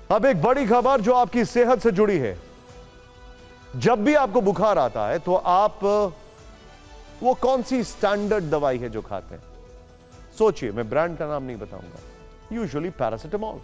अब एक बड़ी खबर जो आपकी सेहत से जुड़ी है। जब भी आपको बुखार आता है तो आप वो कौन सी स्टैंडर्ड दवाई है जो खाते हैं? सोचिए, मैं ब्रांड का नाम नहीं बताऊंगा, यूजुअली पैरासिटामोल।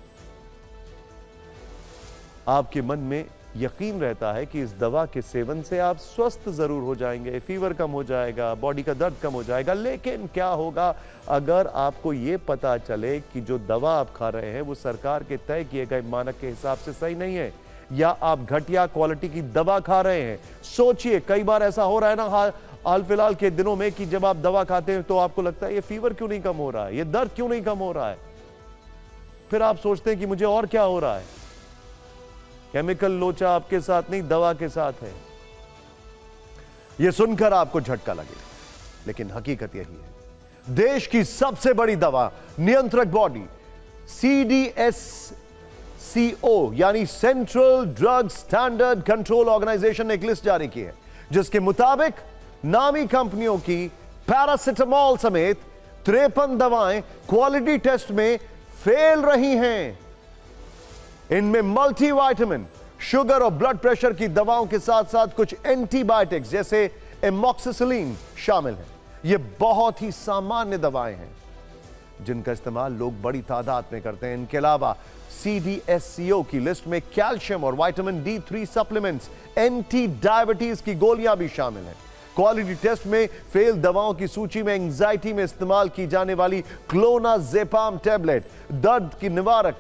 आपके मन में यकीन रहता है कि इस दवा के सेवन से आप स्वस्थ जरूर हो जाएंगे, फीवर कम हो जाएगा, बॉडी का दर्द कम हो जाएगा। लेकिन क्या होगा अगर आपको यह पता चले कि जो दवा आप खा रहे हैं वो सरकार के तय किए गए मानक के हिसाब से सही नहीं है, या आप घटिया क्वालिटी की दवा खा रहे हैं? सोचिए, कई बार ऐसा हो रहा है ना हाल फिलहाल के दिनों में कि जब आप दवा खाते हैं तो आपको लगता है ये फीवर क्यों नहीं कम हो रहा है, ये दर्द क्यों नहीं कम हो रहा है। फिर आप सोचते हैं कि मुझे और क्या हो रहा है। केमिकल लोचा आपके साथ नहीं, दवा के साथ है। यह सुनकर आपको झटका लगेगा, लेकिन हकीकत यही है। देश की सबसे बड़ी दवा नियंत्रक बॉडी CDSCO यानी central drug standard control organisation ने एक लिस्ट जारी की है, जिसके मुताबिक नामी कंपनियों की पैरासिटामोल समेत 53 दवाएं क्वालिटी टेस्ट में फेल रही हैं। इनमें मल्टीविटामिन, शुगर और ब्लड प्रेशर की दवाओं के साथ साथ कुछ एंटीबायोटिक्स जैसे एमॉक्सिसिलिन शामिल हैं। ये बहुत ही सामान्य दवाएं हैं जिनका इस्तेमाल लोग बड़ी तादाद में करते हैं। इनके अलावा CDSCO की लिस्ट में कैल्शियम और vitamin D3 supplements, anti diabetes की गोलियां भी शामिल हैं। क्वालिटी टेस्ट में फेल दवाओं की सूची में एंजाइटी में इस्तेमाल की जाने वाली क्लोनाजेपाम टैबलेट, दर्द की निवारक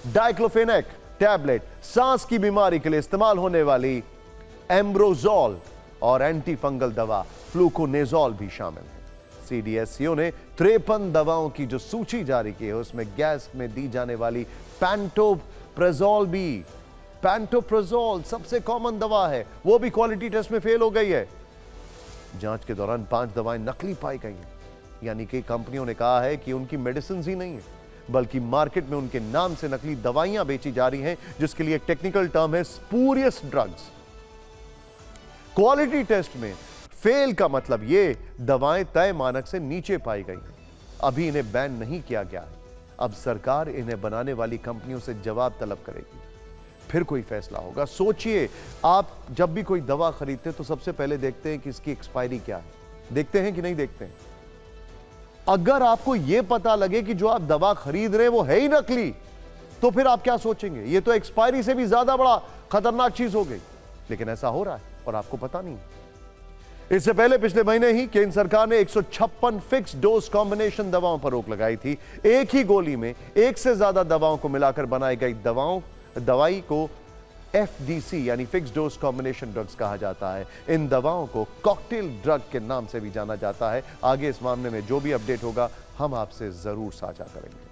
डाइक्लोफेनेक टैबलेट, सांस की बीमारी के लिए इस्तेमाल होने वाली एम्ब्रोजोल और एंटी फंगल दवा फ्लूकोनेजोल भी शामिल है। CDSCO ने 53 दवाओं की जो सूची जारी की है उसमें गैस में दी जाने वाली पैंटोप्रेजोल भी, पैंटोप्रेजोल सबसे कॉमन दवा है, वो भी क्वालिटी टेस्ट में फेल हो गई है। जांच के दौरान 5 दवाएं नकली पाई गई हैं, यानी कि कंपनियों ने कहा है कि उनकी मेडिसिन ही नहीं है, बल्कि मार्केट में उनके नाम से नकली दवाइयां बेची जा रही हैं, जिसके लिए टेक्निकल टर्म है स्पूरियस ड्रग्स। क्वालिटी टेस्ट में फेल का मतलब ये दवाएं तय मानक से नीचे पाई गई हैं। अभी इन्हें बैन नहीं किया गया है। अब सरकार इन्हें बनाने वाली कंपनियों से जवाब तलब करेगी, फिर कोई फैसला होगा। सोचिए, आप जब भी कोई दवा खरीदते हैं तो सबसे पहले देखते हैं कि इसकी एक्सपायरी क्या है। देखते हैं कि नहीं देखते हैं? अगर आपको यह पता लगे कि जो आप दवा खरीद रहे हैं वो है ही नकली, तो फिर आप क्या सोचेंगे? ये तो एक्सपायरी से भी ज्यादा बड़ा खतरनाक चीज हो गई। लेकिन ऐसा हो रहा है और आपको पता नहीं। इससे पहले पिछले महीने ही केंद्र सरकार ने 156 फिक्स डोज कॉम्बिनेशन दवाओं पर रोक लगाई थी। एक ही गोली में एक से ज्यादा दवाओं को मिलाकर बनाई गई दवाई को FDC यानी फिक्स डोज कॉम्बिनेशन ड्रग्स कहा जाता है। इन दवाओं को कॉकटेल ड्रग के नाम से भी जाना जाता है। आगे इस मामले में जो भी अपडेट होगा हम आपसे जरूर साझा करेंगे।